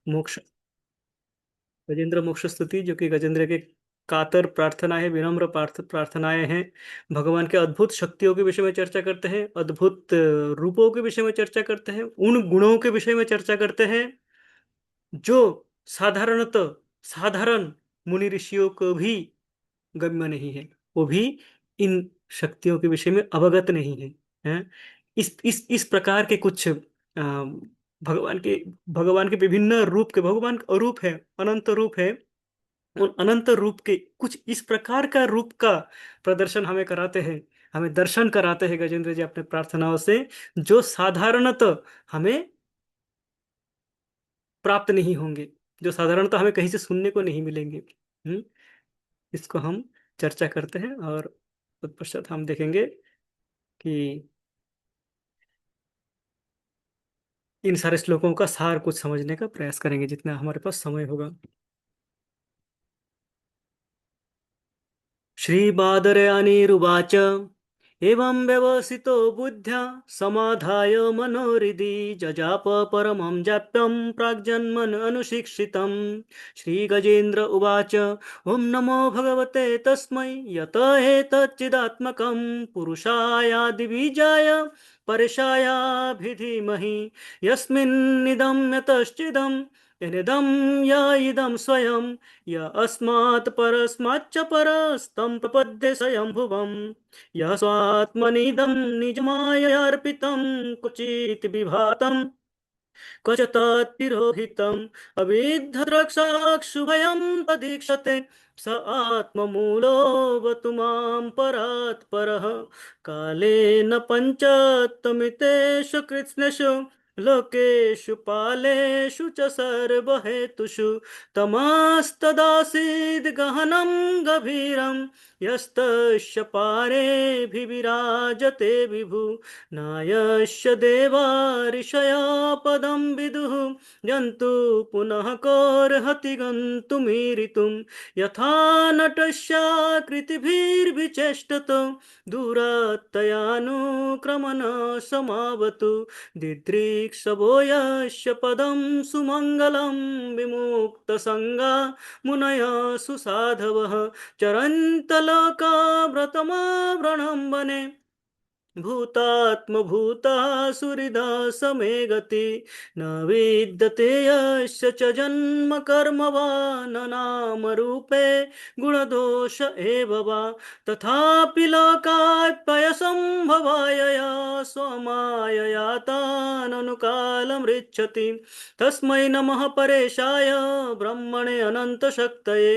मोक्ष, गजेंद्र मोक्ष स्तुति, जो कि गजेंद्र के कातर प्रार्थना है, विनम्र प्रार्थनाएं हैं। भगवान के अद्भुत शक्तियों के विषय में चर्चा करते हैं, अद्भुत रूपों के विषय में चर्चा करते हैं, उन गुणों के विषय में चर्चा करते हैं जो साधारणतः साधारण मुनि ऋषियों को भी गम्य नहीं है। वो भी इन शक्तियों के विषय में अवगत नहीं है, हैं? इस प्रकार के कुछ भगवान के भगवान के विभिन्न रूप के, भगवान अरूप है, अनंत रूप है। उन अनंत रूप के कुछ इस प्रकार का रूप का प्रदर्शन हमें कराते हैं, हमें दर्शन कराते हैं गजेंद्र जी अपने प्रार्थनाओं से, जो साधारणतः हमें प्राप्त नहीं होंगे, जो साधारणतः हमें कहीं से सुनने को नहीं मिलेंगे। इसको हम चर्चा करते हैं, और तत्पश्चात हम देखेंगे कि इन सारे श्लोकों का सार कुछ समझने का प्रयास करेंगे जितना हमारे पास समय होगा। श्रीबादरायणीरुवाच एवं व्यवसितो बुद्ध्या समाधाय मनोहृदि जजाप परमं जाप्यं प्राग्जन्मन् अनुशिक्षितम्। श्रीगजेन्द्र उवाच ॐ नमो भगवते तस्मै यत एतच्चिदात्मकं पुरुषायादिबीजाय परेशायाभिधीमहि यस्मिन्निदं यतश्चिदं यनिदं य इदं स्वयं य अस्मात् परस्माच्च परस्तं प्रपद्ये स्वयंभुवम् यः स्वात्मनिदं निजमाययार्पितं क्वचित् विभातं क्वच तत्तिरोहितम् अविद्धद्रक्षाक्षुभयं तदीक्षते स आत्ममूलोऽवतु मां परात् परः कालेन पञ्चत्वमितेषु कृत्स्नेषु लोकेषु पालेषु च सर्वहेतुषु तमस्तदासीद् गहनं गभीरं यस्तस्य पारेऽभिविराजते विभु नायस्य देवा ऋषया पदं विदुः यन्तु पुनः कोऽर्हति गन्तुमीरितुं यथा नटस्याकृतिभिर्विचेष्टतो दूरत्तयानुक्रमण समावतु दिदृक्षवो यस्य पदं सुमङ्गलं विमुक्तसङ्गा मुनयः सुसाधवः चरन्तलोकाव्रतमावृणं वने भूतात्मभूता सुहृदा समे गति न विद्यते यस्य च जन्म कर्म वा न नाम रूपे गुणदोष एव वा तथापि लोकात् पयसम्भवाय या स्वमायया ताननुकालमृच्छति तस्मै नमः परेशाय ब्रह्मणे अनन्तशक्तये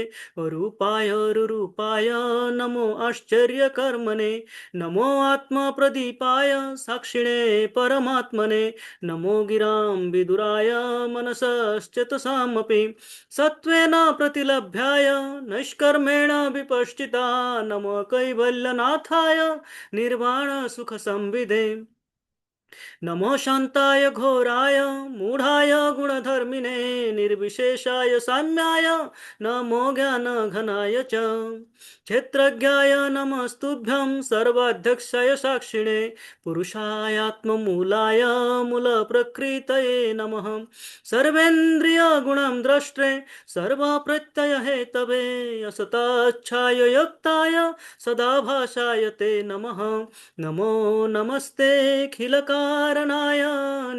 रूपाय रुरूपाय नमो आश्चर्यकर्मणे नमो आत्मा प्रदीपाय साक्षिणे परमात्मने नमो गिरां विदुराय मनसश्चेतसामपि सत्त्वेन प्रतिलभ्याय नैष्कर्मेण विपश्चिता नमो कैवल्यनाथाय निर्वाणसुखसंविदे नमो शान्ताय घोराय मूढाय गुणधर्मिणे निर्विशेषाय साम्याय नमो ज्ञानघनाय च क्षेत्रज्ञाय नमस्तुभ्यं सर्वाध्यक्षाय साक्षिणे पुरुषायात्ममूलाय मूलप्रकृतये नमः सर्वेन्द्रियगुणं द्रष्ट्रे सर्वप्रत्ययहेतवे असताच्छाय युक्ताय सदाभासाय ते नमः नमो नमस्तेऽखिलकारणाय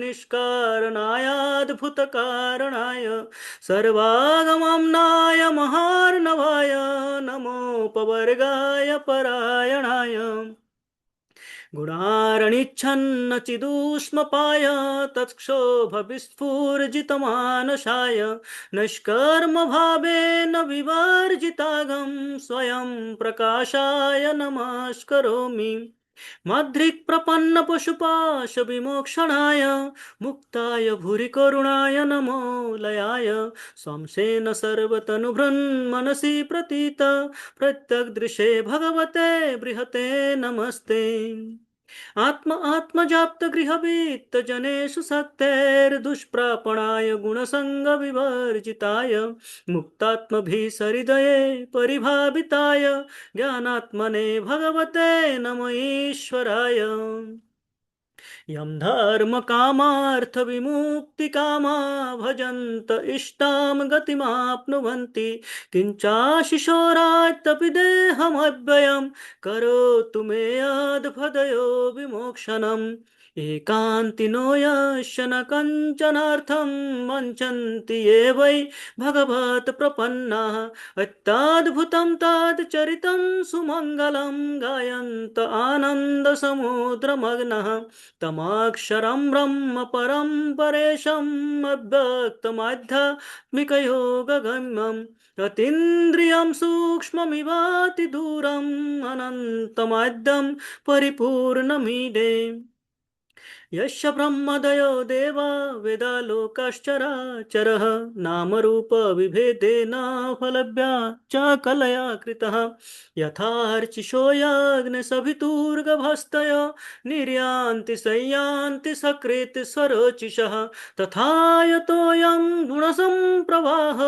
निष्कारणायाद्भुतकारणाय सर्वागमनाय महार्णवाय नमोपवर्गाय परायणाय गुणारणिच्छन्न चिदूष्मपाय तत्क्षोभविस्फुर्जितमानसाय नष्कर्मभावेन विवर्जितागं स्वयं प्रकाशाय नमस्करोमि माद्रिक्प्रपन्नपशुपाशविमोक्षणाय मुक्ताय भूरिकरुणाय नमो लयाय स्वंसेन सर्वतनुभृन्मनसि प्रतीत प्रत्यग्दृशे भगवते बृहते नमस्ते आत्म आत्मजाप्त गृहवीत्त जनेषु शक्तेर्दुष्प्रापणाय गुणसंग विवर्जिताय मुक्तात्मभिः सहृदये परिभाविताय ज्ञानात्मने भगवते नमो ईश्वराय यम धर्म कामार्थ विमुक्ति कामा भजन्त इष्टाम गतिमाप्नुवन्ति किंचाशिशोरात् देहमव्ययम् करोतु मे अद्भुतयो विमोक्षणम् एकान्तिनो यस्य न कञ्चनार्थं वञ्चन्ति ये वै भगवत् प्रपन्नाः अत्याद्भुतं तच्चरितं सुमङ्गलं गायन्त आनन्दसमुद्रमग्नः तमक्षरं ब्रह्म परं परेशम् अव्यक्तमाध्यात्मिकयोगगम्यम् अतीन्द्रियं सूक्ष्ममिवाति दूरम् अनन्तमाद्यं परिपूर्णमीडे यस्य ब्रह्मदयो देवा वेदालोकश्चराचरः नामरूपविभेदेन फलभ्या च कलया कृतः यथार्चिषो याज्ञसवितुर्गभस्तय निर्यान्ति संयान्ति सकृत् स्वरोचिषः तथा यतोऽयं गुणसम्प्रवाह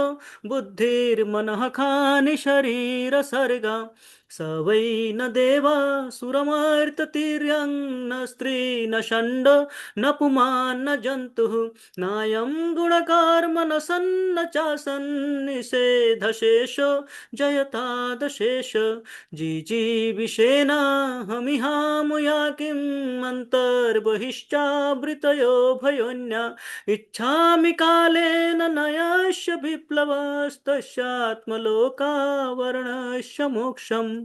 बुद्धिर्मनः खानि शरीरसर्गा स वै न देवा सुरमर्ततिर्यं न स्त्री न षण्ड न पुमान् न जन्तुः नायं गुणकर्म न सन्न चासन्निषेधशेषो जयतादशेष जिजीविषेणाहमिहामुया किम् अन्तर्बहिश्चावृतयो भयोन्या इच्छामि कालेन नयस्य विप्लवस्तस्यात्मलोकावरणस्य मोक्षम्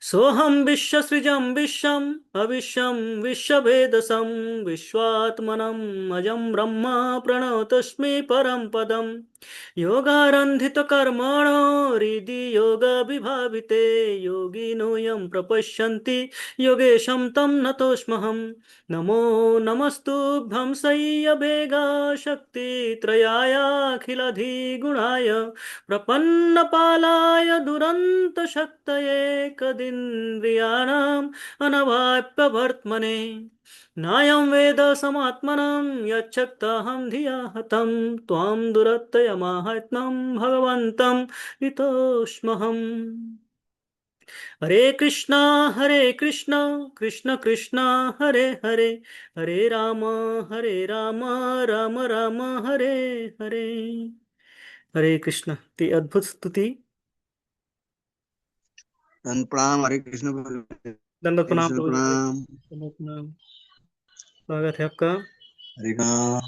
सोहम विश्वसृजं विश्वम अविश्वम विश्ववेदसं विश्वात्मनम् अजं ब्रह्म प्रणतस्मै परं पदम् योगारंधित कर्मणो हृदि योग विभाविते योगिनो यं प्रपश्यन्ति योगेशं तं नतोऽस्म्यहम् नमो नमस्तुभ्यं सय्यवेगा शक्ति त्रयायाखिलधिगुणाय प्रपन्नपालाय दुरन्तशक्तये कदिन्द्रियाणाम् अनवाप्यवर्त्मने नायं वेद समात्मनं यच्छक्तहं धिया हतं त्वां दुरत्ययमाहात्म्यं भगवन्तं वितोष्महम् हरे कृष्णा कृष्ण कृष्ण हरे हरे हरे राम राम राम हरे हरे हरे कृष्ण। ती अद्भुत स्तुति। प्रणाम। हरे कृष्ण गुरु। दंडवत प्रणाम कृष्ण प्रभु जी। प्रणाम। दंडवत प्रणाम। स्वागत है आपका। हरे राम।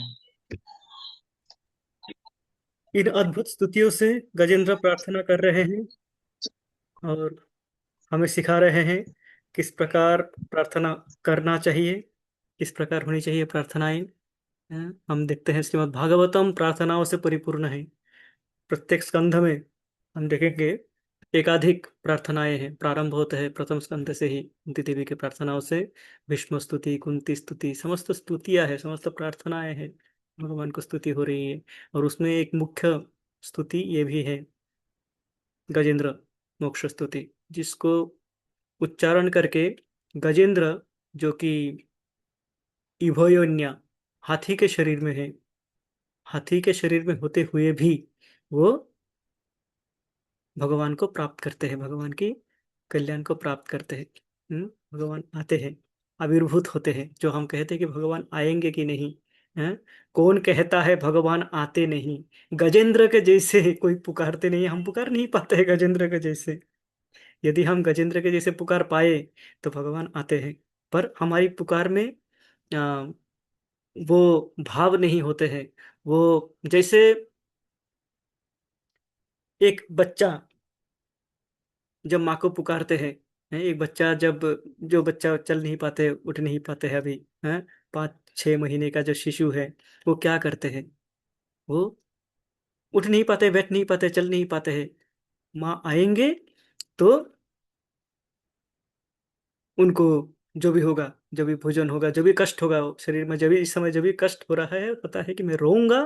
इन अद्भुत स्तुतियों से गजेंद्र प्रार्थना कर रहे हैं और हमें सिखा रहे हैं किस प्रकार प्रार्थना करना चाहिए, किस प्रकार होनी चाहिए प्रार्थनाएं। हम देखते हैं श्रीमद् भागवतम प्रार्थनाओं से परिपूर्ण है। प्रत्येक स्कंध में हम देखेंगे एकाधिक प्रार्थनाएं हैं। प्रारंभ होते हैं प्रथम स्कंध से ही कुंती देवी की प्रार्थनाओं से। भीष्म स्तुति, कुंती स्तुति, समस्त स्तुतियां हैं, समस्त प्रार्थनाएं हैं, भगवान को स्तुति हो रही है। और उसमें एक मुख्य स्तुति ये भी है, गजेंद्र मोक्ष स्तुति, जिसको उच्चारण करके गजेंद्र, जो कि इभोयोन्या हाथी के शरीर में है, हाथी के शरीर में होते हुए भी वो भगवान को प्राप्त करते हैं, भगवान की कल्याण को प्राप्त करते हैं। भगवान आते हैं, आविर्भूत होते हैं। जो हम कहते हैं कि भगवान आएंगे कि नहीं, हैं? कौन कहता है भगवान आते नहीं? गजेंद्र के जैसे कोई पुकारते नहीं, हम पुकार नहीं पाते हैं गजेंद्र के जैसे। यदि हम गजेंद्र के जैसे पुकार पाए तो भगवान आते हैं, पर हमारी पुकार में आ, वो भाव नहीं होते हैं। वो जैसे एक बच्चा जब माँ को पुकारते हैं, एक बच्चा जब, जो बच्चा चल नहीं पाते, उठ नहीं पाते हैं अभी, हैं, 5-6 महीने का जो शिशु है, वो क्या करते हैं? वो उठ नहीं पाते, बैठ नहीं पाते, चल नहीं पाते हैं। माँ आएंगे तो उनको जो भी होगा, जो भी भोजन होगा, जो भी कष्ट होगा शरीर में, जब भी इस समय जब भी कष्ट हो रहा है, पता है कि मैं रोऊंगा,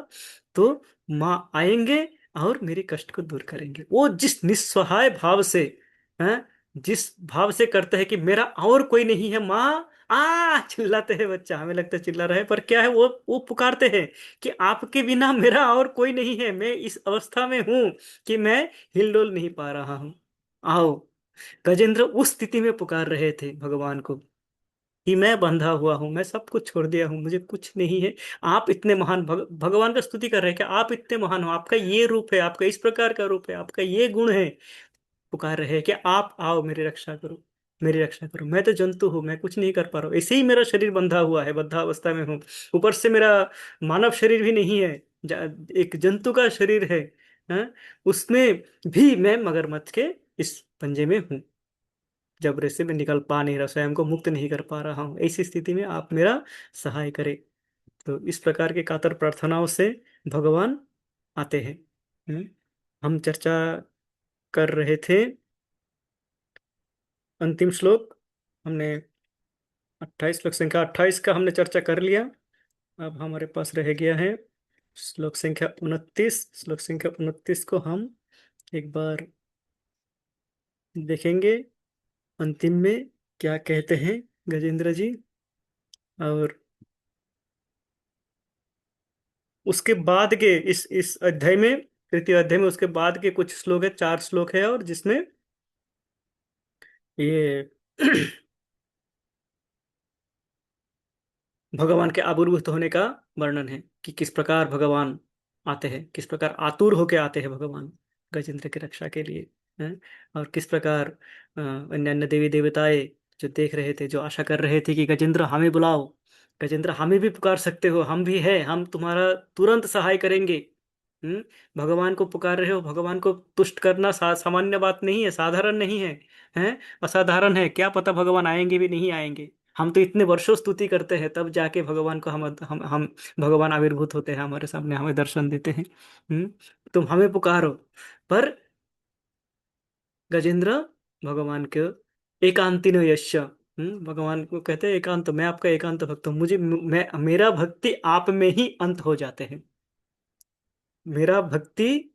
तो माँ आएंगे और मेरे कष्ट को दूर करेंगे। वो जिस निस्सहाय भाव से, हैं, जिस भाव से करते हैं कि मेरा और कोई नहीं है, माँ आ चिल्लाते हैं बच्चा, हमें लगता है चिल्ला रहा है, पर क्या है, वो पुकारते हैं कि आपके बिना मेरा और कोई नहीं है, मैं इस अवस्था में हूं कि मैं हिलडोल नहीं पा रहा हूं, आओ। गजेंद्र उस स्थिति में पुकार रहे थे भगवान को। कि मैं बंधा हुआ हूं, मैं सब कुछ छोड़ दिया हूं, मुझे कुछ नहीं है। आप इतने महान, भगवान का स्तुति कर रहे हैं कि आप इतने महान हो, आपका ये रूप है, आपका इस प्रकार का रूप है, आपका ये गुण है। पुकार रहे हैं कि आप आओ, मेरी रक्षा करो, मेरी रक्षा करो। मैं तो जंतु हूँ, मैं कुछ नहीं कर पा रहा हूँ, ऐसे ही मेरा शरीर बंधा हुआ है, बद्धा अवस्था में हूँ। ऊपर से मेरा मानव शरीर भी नहीं है, एक जंतु का शरीर है। हाँ? उसमें भी मैं मगरमच्छ के इस पंजे में हूँ, जबरे से मैं निकल पा नहीं रहा, स्वयं को मुक्त नहीं कर पा रहा हूँ। ऐसी स्थिति में आप मेरा सहाय करें। तो इस प्रकार के कातर प्रार्थनाओं से भगवान आते हैं। हम्म। हम चर्चा कर रहे थे अंतिम श्लोक, हमने 28, श्लोक संख्या 28 का हमने चर्चा कर लिया। अब हमारे पास रह गया है श्लोक संख्या 29। श्लोक संख्या 29 को हम एक बार देखेंगे, अंतिम में क्या कहते हैं गजेंद्र जी। और उसके बाद के इस अध्याय में, तृतीय अध्याय में, उसके बाद के कुछ श्लोक है, 4 श्लोक है, और जिसमें ये भगवान के आविर्भूत होने का वर्णन है कि किस प्रकार भगवान आते हैं, किस प्रकार आतुर होके आते हैं भगवान गजेंद्र की रक्षा के लिए। हैं? और किस प्रकार अन्य अन्य देवी देवताएं जो देख रहे थे, जो आशा कर रहे थे कि गजेंद्र हमें बुलाओ, गजेंद्र हमें भी पुकार सकते हो, हम भी हैं, हम तुम्हारा तुरंत सहाय करेंगे। भगवान को पुकार रहे हो, भगवान को तुष्ट करना सामान्य बात नहीं है, साधारण नहीं है, हैं? असाधारण है। क्या पता भगवान आएंगे भी नहीं आएंगे। हम तो इतने वर्षों स्तुति करते हैं, तब जाके भगवान को हम भगवान आविर्भूत होते हैं हमारे सामने, हमें दर्शन देते हैं। तुम हमें पुकारो। पर गजेंद्र भगवान के एकांतिनो यश्य, भगवान को कहते हैं एकांत, मैं आपका एकांत भक्त हूँ, मुझे मैं मेरा भक्ति आप में ही अंत हो जाते हैं। मेरा भक्ति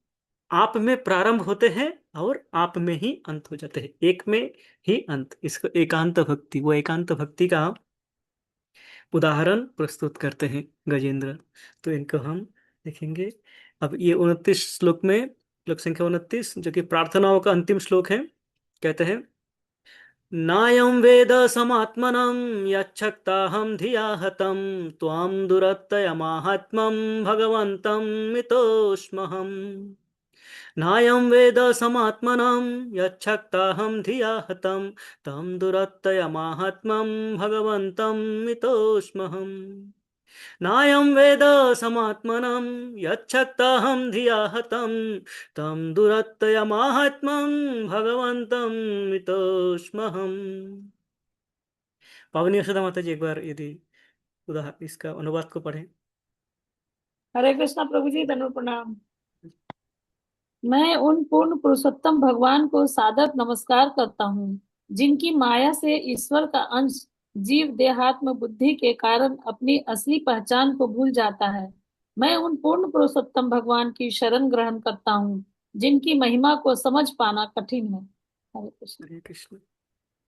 आप में प्रारंभ होते हैं और आप में ही अंत हो जाते हैं, एक में ही अंत। इसको एकांत भक्ति, वो एकांत भक्ति का उदाहरण प्रस्तुत करते हैं गजेंद्र। तो इनको हम देखेंगे। अब ये 29 श्लोक में, श्लोक संख्या 29 जो कि प्रार्थनाओं का अंतिम श्लोक है, कहते हैं नायं वेद समात्मनं यच्छक्ताहं धिया हतं त्वां दुरत्ययमाहात्म्यं भगवन्तं मितोष्महम्। नायं वेद समात्मनं यच्छक्ताहं धिया हतं तं दुरत्ययमाहात्म्यं भगवन्तं मितोष्महम्। नायं वेद समात्मनं यच्छक्ताहं धिया हतं तं दुरत्ययमाहात्म्यं भगवन्तं मितोष्महम्। पावनी यशोदा माता जी, एक बार यदि इसका अनुवाद को पढ़ें। हरे कृष्णा प्रभु जी, धन्य प्रणाम। मैं उन पूर्ण पुरुषोत्तम भगवान को सादर नमस्कार करता हूँ, जिनकी माया से ईश्वर का अंश जीव देहात्म बुद्धि के कारण अपनी असली पहचान को भूल जाता है। मैं उन पूर्ण पुरुषोत्तम भगवान की शरण ग्रहण करता हूँ, जिनकी महिमा को समझ पाना कठिन है। हरे कृष्ण। हरे कृष्ण,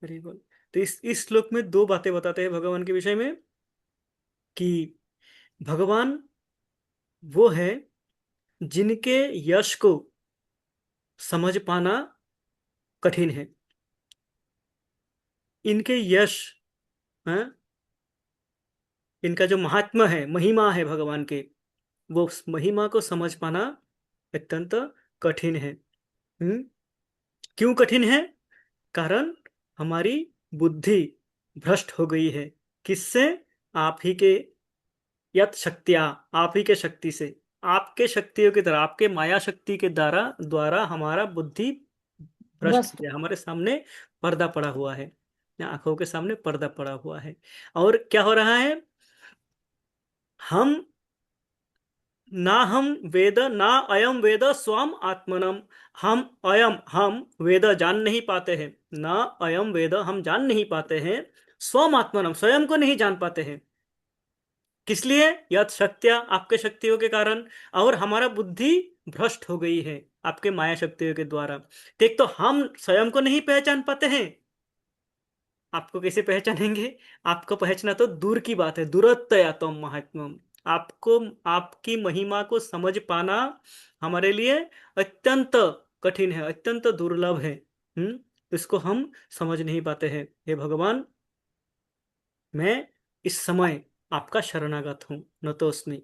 हरे बोल। तो इस श्लोक में दो बातें बताते हैं भगवान के विषय में, कि भगवान वो है जिनके यश को समझ पाना कठिन है। इनके यश, हाँ, इनका जो महात्मा है, महिमा है भगवान के, वो उस महिमा को समझ पाना अत्यंत कठिन है। हम्म क्यों कठिन है? कारण हमारी बुद्धि भ्रष्ट हो गई है। किससे? आप ही के यत शक्तियां, आप ही के शक्ति से, आपके शक्तियों की तरह, आपके माया शक्ति के द्वारा द्वारा हमारा बुद्धि भ्रष्ट हो भ्रष्ट। गया, हमारे सामने पर्दा पड़ा हुआ है, आंखों के सामने पर्दा पड़ा हुआ है। और क्या हो रहा है? हम ना हम वेद ना अयम वेद स्वम आत्मनम, हम वेद जान नहीं पाते हैं, ना अयम वेद हम जान नहीं पाते हैं, स्वम आत्मनम स्वयं को नहीं जान पाते हैं। किस लिए? यद शक्तियां, आपके शक्तियों के कारण, और हमारा बुद्धि भ्रष्ट हो गई है आपके माया शक्तियों के द्वारा। एक तो हम स्वयं को नहीं पहचान पाते हैं, आपको कैसे पहचानेंगे? आपको पहचाना तो दूर की बात है, दूरतया तो महात्मम, आपको आपकी महिमा को समझ पाना हमारे लिए अत्यंत कठिन है, अत्यंत दुर्लभ है। इसको हम समझ नहीं पाते हैं। हे भगवान, मैं इस समय आपका शरणागत हूँ। न तो अस्मि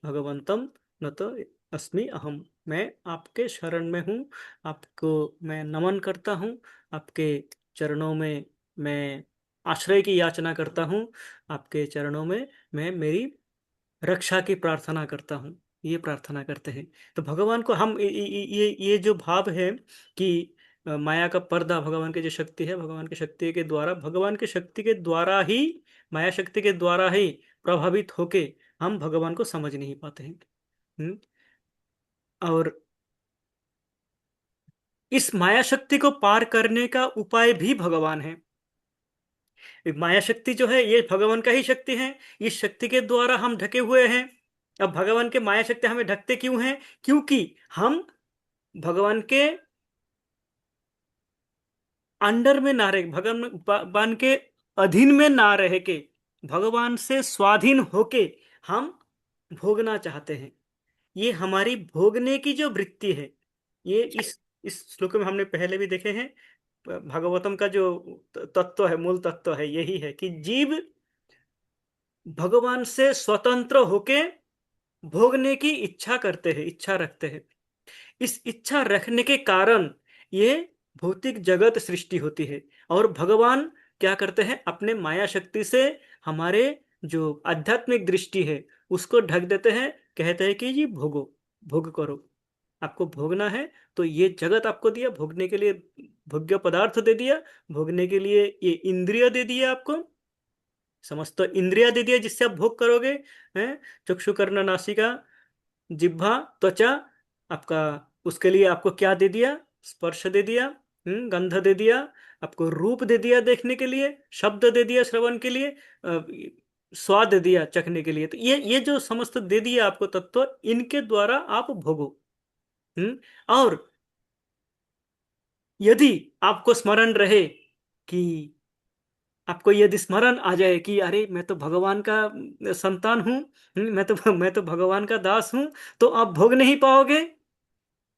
भगवंतम न तो अस्मि अहम। मैं आपके शरण में हूँ, आपको मैं नमन करता हूँ, आपके चरणों में मैं आश्रय की याचना करता हूँ, आपके चरणों में मैं मेरी रक्षा की प्रार्थना करता हूँ। ये प्रार्थना करते हैं। तो भगवान को हम ये जो भाव है कि माया का पर्दा, भगवान की जो शक्ति है, भगवान की शक्ति के द्वारा, भगवान की शक्ति के द्वारा ही, माया शक्ति के द्वारा ही प्रभावित होके हम भगवान को समझ नहीं पाते हैं। और इस माया शक्ति को पार करने का उपाय भी भगवान है। माया शक्ति जो है ये भगवान का ही शक्ति है। इस शक्ति के द्वारा हम ढके हुए हैं। अब भगवान के माया शक्ति हमें ढकते क्यों हैं? क्योंकि हम भगवान के अंडर में ना रहे, भगवान के अधीन में ना रह के, भगवान से स्वाधीन होके हम भोगना चाहते हैं। ये हमारी भोगने की जो वृत्ति है, ये इस श्लोक में हमने पहले भी देखे हैं। भागवतम का जो तत्व है, मूल तत्व है, यही है कि जीव भगवान से स्वतंत्र होके भोगने की इच्छा करते हैं, इच्छा रखते हैं। इस इच्छा रखने के कारण ये भौतिक जगत सृष्टि होती है। और भगवान क्या करते हैं? अपने माया शक्ति से हमारे जो आध्यात्मिक दृष्टि है उसको ढक देते हैं। कहते हैं कि जी भोगो, भोग करो, आपको भोगना है तो ये जगत आपको दिया, भोगने के लिए भोग्य पदार्थ दे दिया, भोगने के लिए ये इंद्रिय दे दिया, आपको समस्त इंद्रिया दे दिया जिससे आप भोग करोगे। हैं? चक्षु कर्ण नासिका जिह्वा त्वचा, आपका उसके लिए आपको क्या दे दिया? स्पर्श दे दिया, गंध दे दिया, आपको रूप दे दिया देखने के लिए, शब्द दे दिया श्रवण के लिए, स्वाद दे दिया चखने के लिए। तो ये जो समस्त दे दिया आपको तत्व, इनके द्वारा आप भोगो। और यदि आपको स्मरण रहे कि आपको यदि स्मरण आ जाए कि अरे मैं तो भगवान का संतान हूं, मैं तो भगवान का दास हूं, तो आप भोग नहीं पाओगे।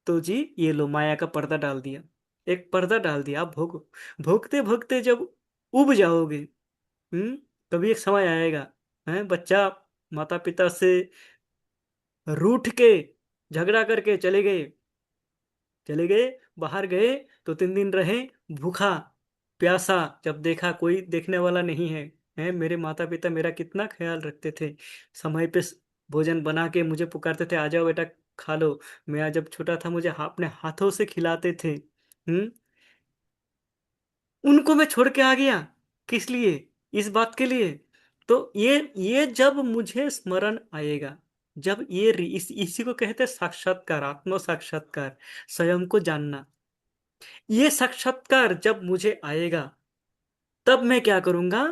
तो जी ये लो, माया का पर्दा डाल दिया, एक पर्दा डाल दिया, आप भोगो। भोगते भोगते जब उब जाओगे, कभी एक समय आएगा, है बच्चा माता पिता से रूठ के झगड़ा करके चले गए, बाहर गए तो 3 दिन रहे, भूखा प्यासा, जब देखा कोई देखने वाला नहीं है, मेरे माता पिता मेरा कितना ख्याल रखते थे, समय पे भोजन बना के मुझे पुकारते थे, आ जाओ बेटा खा लो। मैं जब छोटा था मुझे अपने हाथों से खिलाते थे। उनको मैं छोड़ के आ गया, किस लिए? इस बात के लिए। तो ये जब मुझे स्मरण आएगा, जब इसी को कहते हैं साक्षात्कार, आत्म साक्षात्कार, स्वयं को जानना। ये साक्षात्कार जब मुझे आएगा तब मैं क्या करूंगा?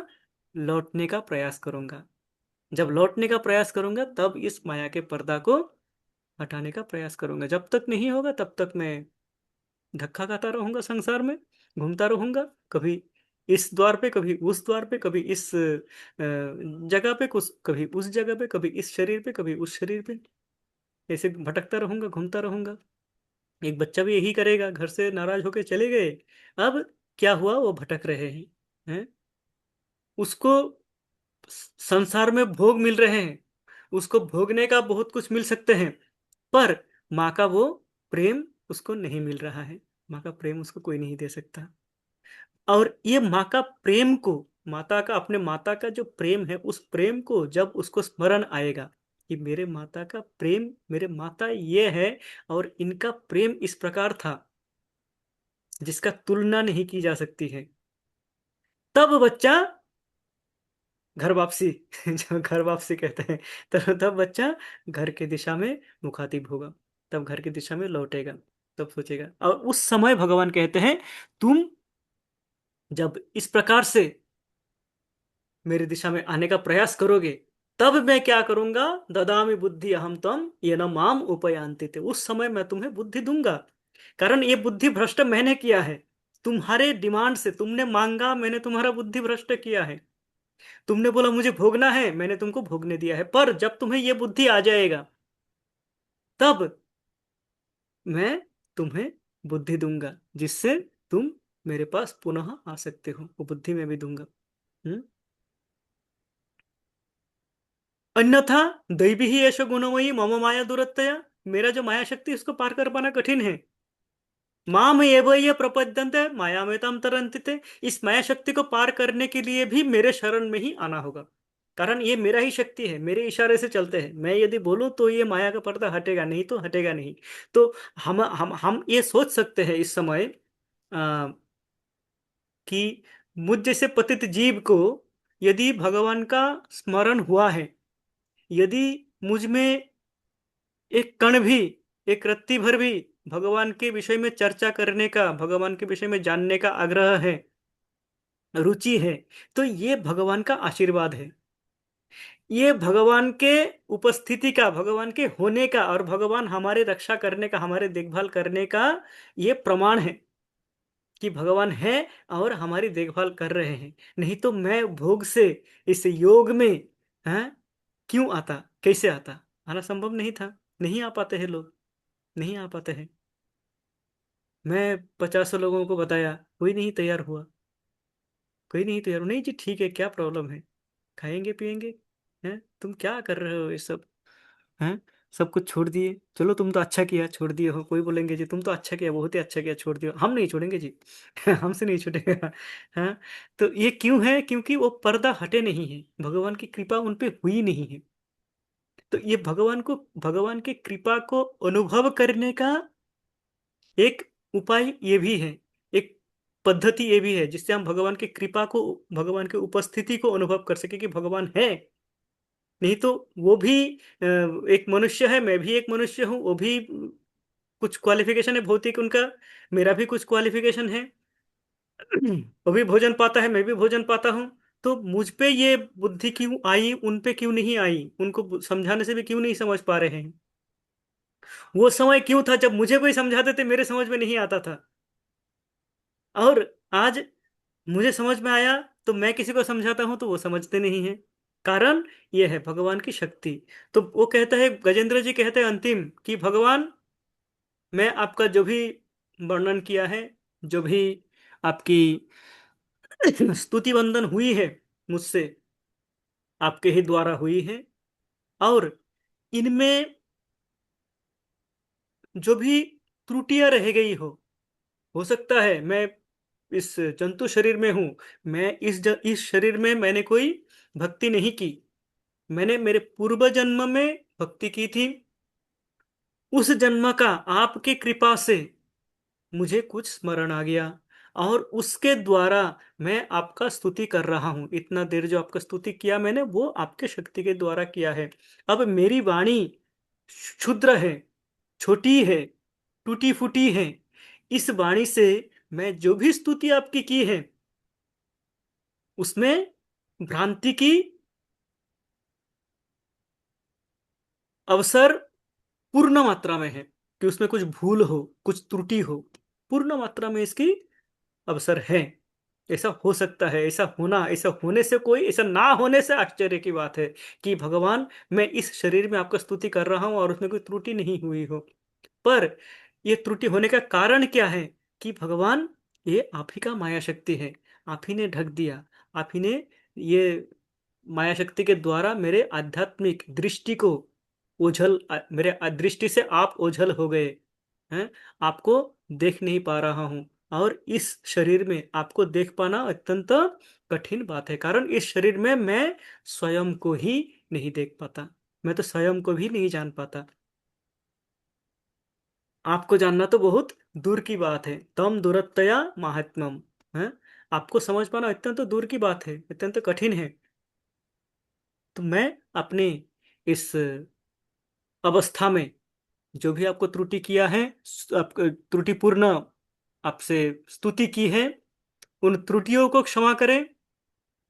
लौटने का प्रयास करूंगा। जब लौटने का प्रयास करूंगा तब इस माया के पर्दा को हटाने का प्रयास करूंगा। जब तक नहीं होगा तब तक मैं धक्का खाता रहूंगा, संसार में घूमता रहूंगा, कभी इस द्वार पे, कभी उस द्वार पे, कभी इस जगह पे, कुछ कभी उस जगह पे, कभी इस शरीर पे, कभी उस शरीर पे, ऐसे भटकता रहूंगा, घूमता रहूंगा। एक बच्चा भी यही करेगा, घर से नाराज होकर चले गए, अब क्या हुआ? वो भटक रहे हैं? उसको संसार में भोग मिल रहे हैं, उसको भोगने का बहुत कुछ मिल सकते हैं, पर माँ का वो प्रेम उसको नहीं मिल रहा है। माँ का प्रेम उसको कोई नहीं दे सकता। और ये माँ का प्रेम को, माता का, अपने माता का जो प्रेम है, उस प्रेम को जब उसको स्मरण आएगा कि मेरे माता का प्रेम, मेरे माता ये है और इनका प्रेम इस प्रकार था जिसका तुलना नहीं की जा सकती है, तब बच्चा घर वापसी जो घर वापसी कहते हैं, तब बच्चा घर की दिशा में मुखातिब होगा, तब घर की दिशा में लौटेगा, तब सोचेगा। और उस समय भगवान कहते हैं तुम जब इस प्रकार से मेरी दिशा में आने का प्रयास करोगे, तब मैं क्या करूंगा? ददामि बुद्धि अहम तम ये न माम उपयांति थे। उस समय मैं तुम्हें बुद्धि दूंगा, कारण ये बुद्धि भ्रष्ट मैंने किया है। तुम्हारे डिमांड से, तुमने मांगा, मैंने तुम्हारा बुद्धि भ्रष्ट किया है। तुमने बोला मुझे भोगना है, मैंने तुमको भोगने दिया है। पर जब तुम्हें यह बुद्धि आ जाएगा तब मैं तुम्हें बुद्धि दूंगा जिससे तुम मेरे पास पुनः आ सकते हो। वो बुद्धि मैं भी दूंगा। हम्म अन्यथा दैवी ही ऐसा गुणमयी मम माया दुरत्तया, मेरा जो माया शक्ति उसको पार कर पाना कठिन है। माम एव ये प्रपद्यन्ते मायामेतां तरन्ति ते, इस माया शक्ति को पार करने के लिए भी मेरे शरण में ही आना होगा। कारण ये मेरा ही शक्ति है, मेरे इशारे से चलते हैं। मैं यदि बोलूं तो ये माया का पर्दा हटेगा, नहीं तो हटेगा नहीं। तो हम ये सोच सकते हैं इस समय कि मुझ जैसे पतित जीव को यदि भगवान का स्मरण हुआ है, यदि मुझ में एक कण भी, एक रत्ती भर भी भगवान के विषय में चर्चा करने का, भगवान के विषय में जानने का आग्रह है, रुचि है, तो ये भगवान का आशीर्वाद है। ये भगवान के उपस्थिति का, भगवान के होने का, और भगवान हमारे रक्षा करने का, हमारे देखभाल करने का ये प्रमाण है कि भगवान है और हमारी देखभाल कर रहे हैं। नहीं तो मैं भोग से इस योग में हैं क्यों आता, कैसे आता? आना संभव नहीं था। नहीं आ पाते हैं लोग, नहीं आ पाते हैं। मैं 50 लोगों को बताया, कोई नहीं तैयार हुआ, कोई नहीं तैयार हुआ। नहीं जी ठीक है, क्या प्रॉब्लम है, खाएंगे पिएंगे। हैं तुम क्या कर रहे हो ये सब? हैं सब कुछ छोड़ दिए, चलो तुम तो अच्छा किया छोड़ दिए हो। कोई बोलेंगे जी तुम तो अच्छा किया, बहुत ही अच्छा किया छोड़ दियो। हम नहीं छोड़ेंगे जी हमसे नहीं छूटेगा। हाँ, तो ये क्यों है? क्योंकि वो पर्दा हटे नहीं है, भगवान की कृपा उन पे हुई नहीं है। तो ये भगवान की कृपा को अनुभव करने का एक उपाय ये भी है, एक पद्धति ये भी है, जिससे हम भगवान की कृपा को, भगवान की उपस्थिति को अनुभव कर सके कि भगवान है। नहीं तो वो भी एक मनुष्य है, मैं भी एक मनुष्य हूँ, वो भी कुछ क्वालिफिकेशन है भौतिक उनका, मेरा भी कुछ क्वालिफिकेशन है। वो भी भोजन पाता है, मैं भी भोजन पाता हूँ। तो मुझ पे ये बुद्धि क्यों आई, उन पे क्यों नहीं आई? उनको समझाने से भी क्यों नहीं समझ पा रहे हैं? वो समय क्यों था जब मुझे कोई समझाते थे मेरे समझ में नहीं आता था, और आज मुझे समझ में आया तो मैं किसी को समझाता हूं तो वो समझते नहीं है। कारण ये है भगवान की शक्ति। तो वो कहता है, गजेंद्र जी कहते हैं अंतिम, कि भगवान मैं आपका जो भी वर्णन किया है, जो भी आपकी स्तुति वंदन हुई है मुझसे, आपके ही द्वारा हुई है, और इनमें जो भी त्रुटियां रह गई हो सकता है मैं इस जंतु शरीर में हूं, मैं इस शरीर में मैंने कोई भक्ति नहीं की, मैंने मेरे पूर्व जन्म में भक्ति की थी। उस जन्म का आपकी कृपा से मुझे कुछ स्मरण आ गया, और उसके द्वारा मैं आपका स्तुति कर रहा हूं। इतना देर जो आपका स्तुति किया मैंने, वो आपके शक्ति के द्वारा किया है। अब मेरी वाणी क्षुद्र है, छोटी है, टूटी फूटी है। इस वाणी से मैं जो भी स्तुति आपकी की है, उसमें भ्रांति की अवसर पूर्ण मात्रा में है, कि उसमें कुछ भूल हो, कुछ त्रुटि हो, पूर्ण मात्रा में इसकी अवसर है। ऐसा हो सकता है, ऐसा होना, ऐसा होने से, कोई ऐसा ना होने से आश्चर्य की बात है कि भगवान मैं इस शरीर में आपका स्तुति कर रहा हूं और उसमें कोई त्रुटि नहीं हुई हो। पर यह त्रुटि होने का कारण क्या है? कि भगवान ये आप ही का माया शक्ति है, आप ही ने ढक दिया, आप ही ने ये माया शक्ति के द्वारा मेरे आध्यात्मिक दृष्टि को मेरे दृष्टि से आप ओझल हो गए हैं। आपको देख नहीं पा रहा हूं, और इस शरीर में आपको देख पाना अत्यंत कठिन बात है। कारण इस शरीर में मैं स्वयं को ही नहीं देख पाता, मैं तो स्वयं को भी नहीं जान पाता। आपको जानना तो बहुत दूर की बात है, तम दूरतया महात्मम है। आपको समझ पाना अत्यंत दूर की बात है, अत्यंत कठिन है। तो मैं अपने इस अवस्था में जो भी आपको त्रुटि किया है, त्रुटिपूर्ण आपसे स्तुति की है, उन त्रुटियों को क्षमा करें,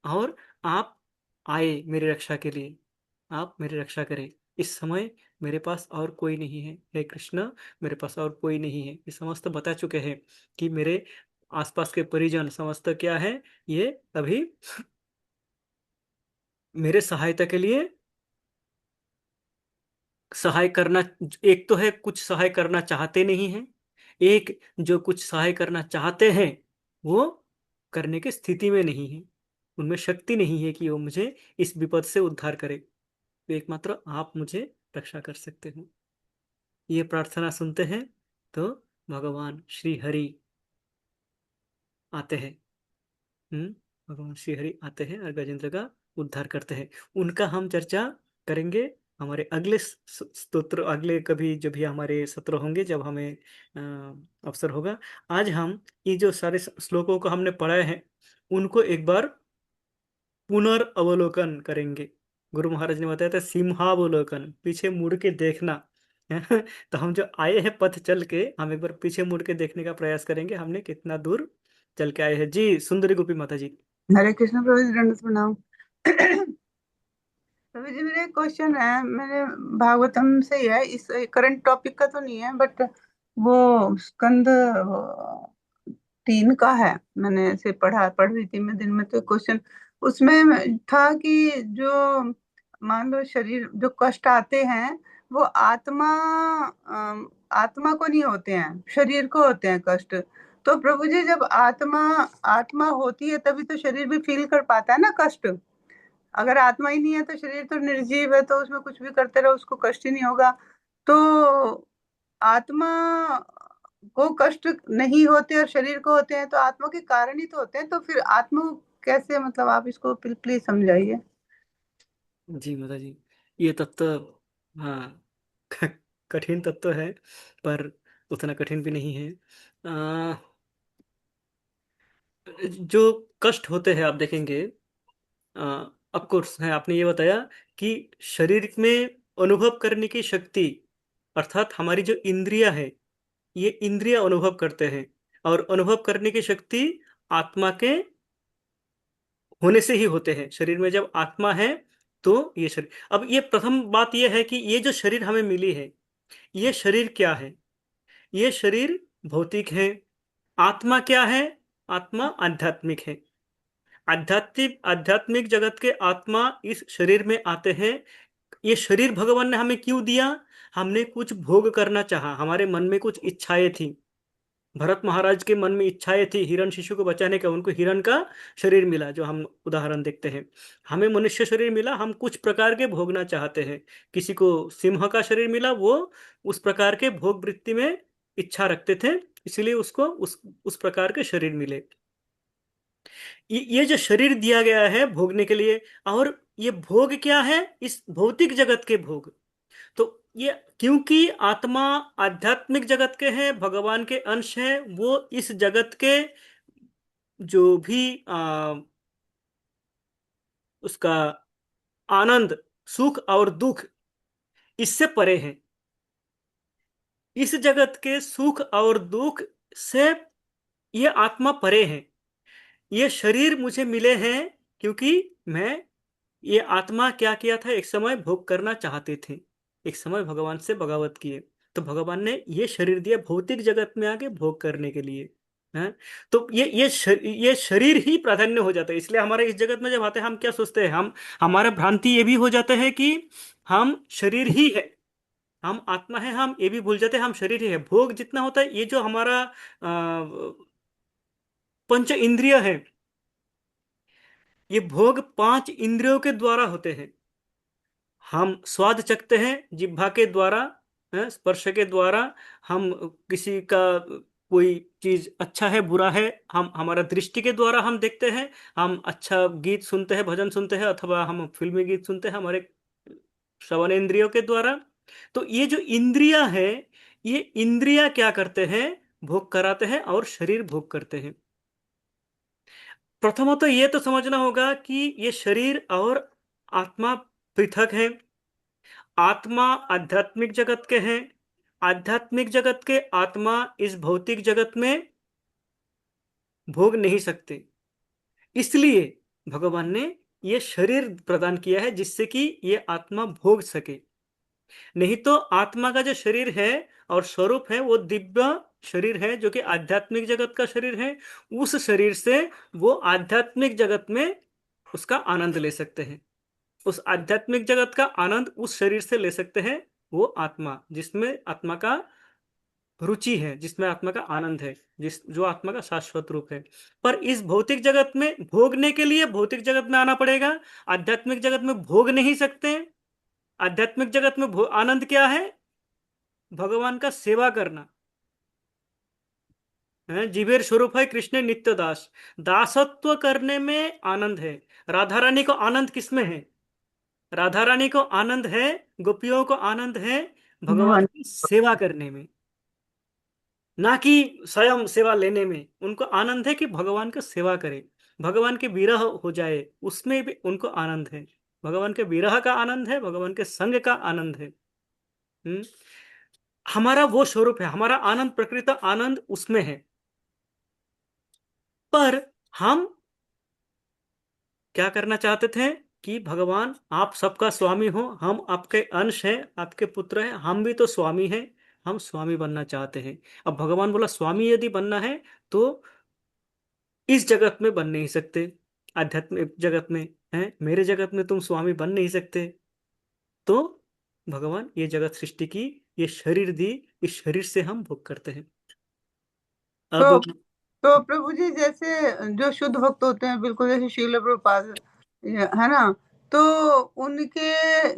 और आप आए मेरी रक्षा के लिए, आप मेरी रक्षा करें। इस समय मेरे पास और कोई नहीं है, हे कृष्ण, मेरे पास और कोई नहीं है। ये समस्त बता चुके हैं कि मेरे आसपास के परिजन समस्त क्या है, ये अभी मेरे सहायता के लिए सहाय करना, एक तो है कुछ सहाय करना चाहते नहीं हैं, एक जो कुछ सहाय करना चाहते हैं वो करने की स्थिति में नहीं है, उनमें शक्ति नहीं है कि वो मुझे इस विपद से उद्धार करे। तो एकमात्र आप मुझे रक्षा कर सकते हो। ये प्रार्थना सुनते हैं तो भगवान श्री हरि आते हैं। भगवान श्री हरि आते हैं और गजेंद्र का उद्धार करते हैं। उनका हम चर्चा करेंगे हमारे अगले स्तोत्र, अगले कभी जब भी हमारे सत्र होंगे, जब हमें अवसर होगा। आज हम ये जो सारे श्लोकों को हमने पढ़ाए हैं उनको एक बार पुनर्अवलोकन करेंगे। गुरु महाराज ने बताया था सिंहावलोकन, पीछे मुड़ के देखना। तो हम जो आए हैं पथ चल के, हम एक बार पीछे मुड़ के देखने का प्रयास करेंगे हमने कितना दूर चल के आए हैं। जी सुंदरी गोपी माता जी। हरे कृष्ण प्रभु जी, दंडवत प्रणाम। प्रभु जी, मेरे क्वेश्चन है, मैंने भागवतम से ही है, इस करंट टॉपिक का तो नहीं है, बट वो स्कंद 3 का है। मैंने ऐसे पढ़ रही थी मैं दिन में, तो क्वेश्चन उसमें था कि जो मान लो शरीर जो कष्ट आते हैं वो आत्मा को नहीं होते हैं, शरीर को होते हैं कष्ट। तो प्रभु जी, जब आत्मा आत्मा होती है तभी तो शरीर भी फील कर पाता है ना कष्ट। अगर आत्मा ही नहीं है तो शरीर तो निर्जीव है, तो उसमें कुछ भी करते रहो उसको कष्ट ही नहीं होगा। तो आत्मा को कष्ट नहीं होते और शरीर को होते हैं, तो आत्मा के कारण ही तो होते हैं। तो फिर आत्मा कैसे, मतलब आप इसको प्लीज समझाइए। जी माता जी, ये तत्व, हाँ, कठिन तत्व है पर उतना कठिन भी नहीं है। आ, जो कष्ट होते हैं आप देखेंगे, ऑफ कोर्स है, आपने ये बताया कि शरीर में अनुभव करने की शक्ति, अर्थात हमारी जो इंद्रियां है, ये इंद्रिय अनुभव करते हैं, और अनुभव करने की शक्ति आत्मा के होने से ही होते हैं। शरीर में जब आत्मा है तो ये शरीर, अब ये प्रथम बात ये है कि ये जो शरीर हमें मिली है, ये शरीर क्या है? ये शरीर भौतिक है। आत्मा क्या है? आत्मा आध्यात्मिक है। आध्यात्मिक जगत के आत्मा इस शरीर में आते हैं। ये शरीर भगवान ने हमें क्यों दिया? हमने कुछ भोग करना चाहा, हमारे मन में कुछ इच्छाएं थी। भरत महाराज के मन में इच्छाएं थी हिरण शिशु को बचाने का, उनको हिरण का शरीर मिला, जो हम उदाहरण देखते हैं। हमें मनुष्य शरीर मिला, हम कुछ प्रकार के भोगना चाहते हैं। किसी को सिंह का शरीर मिला, वो उस प्रकार के भोग वृत्ति में इच्छा रखते थे, इसलिए उसको उस प्रकार के शरीर मिले। ये जो शरीर दिया गया है भोगने के लिए, और ये भोग क्या है? इस भौतिक जगत के भोग। तो ये क्योंकि आत्मा आध्यात्मिक जगत के हैं, भगवान के अंश हैं, वो इस जगत के जो भी उसका आनंद, सुख और दुख, इससे परे हैं। इस जगत के सुख और दुख से ये आत्मा परे है। ये शरीर मुझे मिले हैं क्योंकि मैं, ये आत्मा क्या किया था, एक समय भोग करना चाहते थे, एक समय भगवान से बगावत किए, तो भगवान ने ये शरीर दिया भौतिक जगत में आके भोग करने के लिए। हैं? तो ये शरीर ही प्राधान्य हो जाता है। इसलिए हमारे इस जगत में जब आते हैं, हम क्या सोचते हैं, हम, हमारा भ्रांति ये भी हो जाता है कि हम शरीर ही है, हम आत्मा है, हम ये भी भूल जाते हैं हम शरीर ही है। भोग जितना होता है, ये जो हमारा पंच इंद्रिय है, ये भोग 5 इंद्रियों के द्वारा होते हैं। हम स्वाद चखते हैं जिह्वा के द्वारा, स्पर्श के द्वारा। हम किसी का कोई चीज अच्छा है बुरा है, हम हमारा दृष्टि के द्वारा हम देखते हैं। हम अच्छा गीत सुनते हैं, भजन सुनते हैं, अथवा हम फिल्मी गीत सुनते हैं हमारे श्रवण इंद्रियों के द्वारा। तो ये जो इंद्रिया है, ये इंद्रिया क्या करते हैं? भोग कराते हैं और शरीर भोग करते हैं। प्रथमतः ये तो समझना होगा कि ये शरीर और आत्मा पृथक है। आत्मा आध्यात्मिक जगत के हैं, आध्यात्मिक जगत के आत्मा इस भौतिक जगत में भोग नहीं सकते, इसलिए भगवान ने ये शरीर प्रदान किया है जिससे कि ये आत्मा भोग सके। नहीं तो आत्मा का जो शरीर है और स्वरूप है, वो दिव्य शरीर है जो कि आध्यात्मिक जगत का शरीर है। उस शरीर से वो आध्यात्मिक जगत में उसका आनंद ले सकते हैं। उस आध्यात्मिक जगत का आनंद उस शरीर से ले सकते हैं वो आत्मा, जिसमें आत्मा का रुचि है, जिसमें आत्मा का आनंद है, जो आत्मा का शाश्वत रूप है। पर इस भौतिक जगत में भोगने के लिए भौतिक जगत में आना पड़ेगा, आध्यात्मिक जगत में भोग नहीं सकते। आध्यात्मिक जगत में आनंद क्या है? भगवान का सेवा करना है। जीवेर स्वरूप है कृष्ण नित्य दास। दासत्व करने में आनंद है। राधा रानी को आनंद किसमें है? राधा रानी को आनंद है, गोपियों को आनंद है भगवान भगवान। की सेवा करने में, ना कि स्वयं सेवा लेने में। उनको आनंद है कि भगवान का सेवा करे, भगवान के विरह हो जाए उसमें भी उनको आनंद है। भगवान के विरह का आनंद है, भगवान के संग का आनंद है। हम्म। हमारा वो स्वरूप है, हमारा आनंद, प्रकृत आनंद उसमें है। पर हम क्या करना चाहते थे कि भगवान आप सबका स्वामी हो, हम आपके अंश हैं, आपके पुत्र हैं, हम भी तो स्वामी हैं, हम स्वामी बनना चाहते हैं। अब भगवान बोला स्वामी यदि बनना है तो इस जगत में बन नहीं सकते, आध्यात्मिक जगत में है, मेरे जगत में तुम स्वामी बन नहीं सकते। तो भगवान ये जगत सृष्टि की, ये शरीर दी, इस शरीर से हम भोग करते हैं। अब तो तो प्रभु जी जैसे जो शुद्ध भक्त होते हैं बिल्कुल जैसे शील प्रभुपाद है ना, तो उनके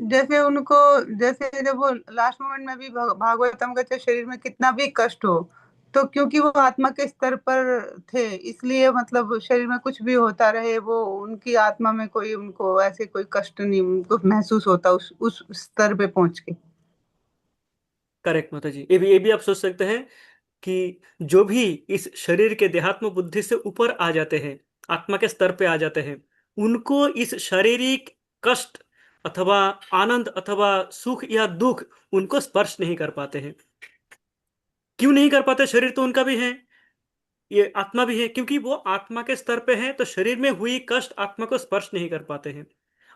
जैसे उनको जैसे जब वो लास्ट मोमेंट में भी भागवतम का चाहे शरीर में कितना भी कष्ट हो, तो क्योंकि वो आत्मा के स्तर पर थे इसलिए मतलब शरीर में कुछ भी होता रहे वो उनकी आत्मा में कोई उनको ऐसे कोई कष्ट नहीं उनको महसूस होता उस स्तर पे पहुंच के। करेक्ट माता जी, ये भी आप सोच सकते हैं कि जो भी इस शरीर के देहात्म बुद्धि से ऊपर आ जाते हैं, आत्मा के स्तर पे आ जाते हैं, उनको इस शारीरिक कष्ट अथवा आनंद अथवा सुख या दुख उनको स्पर्श नहीं कर पाते हैं। क्यों नहीं कर पाते? शरीर तो उनका भी है, ये आत्मा भी है, क्योंकि वो आत्मा के स्तर पे है तो शरीर में हुई कष्ट आत्मा को स्पर्श नहीं कर पाते हैं।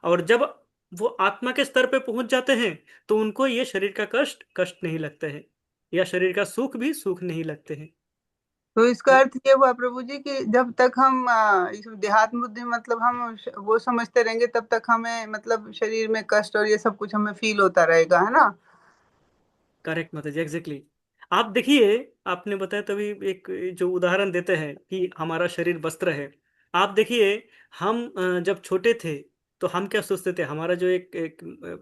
और जब वो आत्मा के स्तर पे पहुंच जाते हैं तो उनको ये शरीर का कष्ट कष्ट नहीं लगता है, या शरीर का सुख भी सुख नहीं लगते हैं। तो इसका अर्थ ये हुआ प्रभु जी कि जब तक हम इस देहात्म बुद्धि मतलब हम वो समझते रहेंगे तब तक हमें मतलब शरीर में कष्ट और ये सब कुछ हमें फील होता रहेगा है ना। करेक्ट माता जी, एग्जैक्टली। आप देखिए, आपने बताया तभी एक जो उदाहरण देते हैं कि हमारा शरीर वस्त्र है। आप देखिए, हम जब छोटे थे तो हम क्या सोचते थे, हमारा जो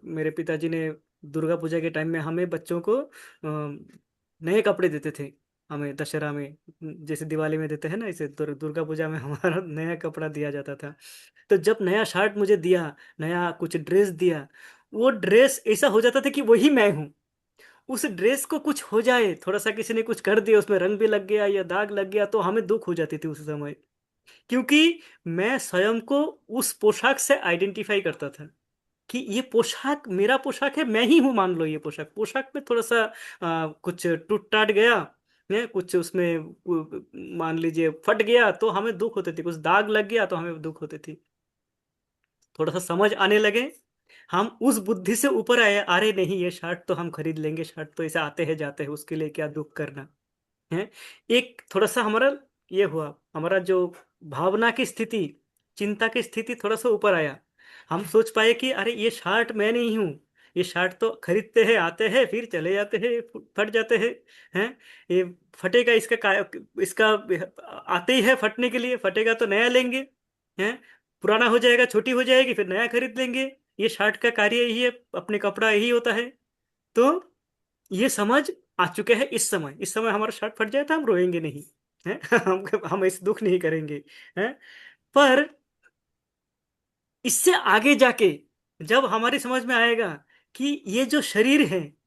मेरे पिताजी ने दुर्गा पूजा के टाइम में हमें बच्चों को नए कपड़े देते थे। हमें दशहरा में जैसे दिवाली में देते हैं ना, इसे दुर्गा पूजा में हमारा नया कपड़ा दिया जाता था। तो जब नया शर्ट मुझे दिया, नया कुछ ड्रेस दिया, वो ड्रेस ऐसा हो जाता था कि वही मैं हूँ। उस ड्रेस को कुछ हो जाए, थोड़ा सा किसी ने कुछ कर दिया, उसमें रंग भी लग गया या दाग लग गया, तो हमें दुख हो जाती थी उस समय। क्योंकि मैं स्वयं को उस पोशाक से आइडेंटिफाई करता था कि ये पोशाक मेरा पोशाक है, मैं ही हूं। मान लो ये पोशाक पोशाक में थोड़ा सा कुछ टूट टाट गया है, कुछ उसमें मान लीजिए फट गया तो हमें दुख होती थी, कुछ दाग लग गया तो हमें दुख होती थी। थोड़ा सा समझ आने लगे, हम उस बुद्धि से ऊपर आए, अरे नहीं ये शर्ट तो हम खरीद लेंगे, शर्ट तो ऐसे आते हैं जाते हैं, उसके लिए क्या दुख करना है। एक थोड़ा सा हमारा ये हुआ, हमारा जो भावना की स्थिति, चिंता की स्थिति थोड़ा सा ऊपर आया। हम सोच पाए कि अरे ये शर्ट मैं नहीं हूँ, ये शर्ट तो खरीदते हैं, आते हैं फिर चले जाते हैं, फट जाते हैं। ये फटेगा, इसका आते ही है फटने के लिए, फटेगा तो नया लेंगे, हैं। पुराना हो जाएगा, छोटी हो जाएगी, फिर नया खरीद लेंगे। ये शर्ट का कार्य यही है, अपने कपड़ा यही होता है। तो ये समझ आ चुके हैं। इस समय हमारा शर्ट फट जाए तो हम रोएंगे नहीं, है। हम ऐसे दुख नहीं करेंगे, हैं। पर इससे आगे जाके जब हमारी समझ में आएगा कि ये जो शरीर है,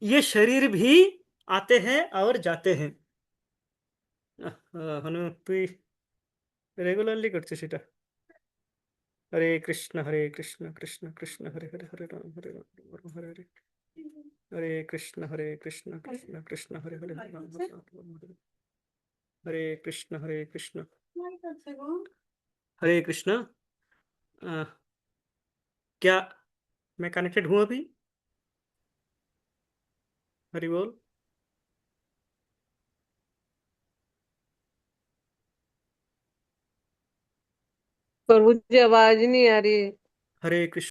ये शरीर भी आते हैं और जाते हैं। हनुपी रेगुलरली करते सीटा। हरे कृष्ण कृष्ण कृष्ण हरे हरे, हरे राम राम हरे हरे। हरे कृष्ण कृष्ण कृष्ण हरे हरे, हरे राम राम हरे हरे। हरे कृष्ण हरे कृष्ण। अ, क्या मैं कनेक्टेड हूं अभी? हरि बोल। पर मुझे आवाज नहीं आ रही। हरे कृष्ण।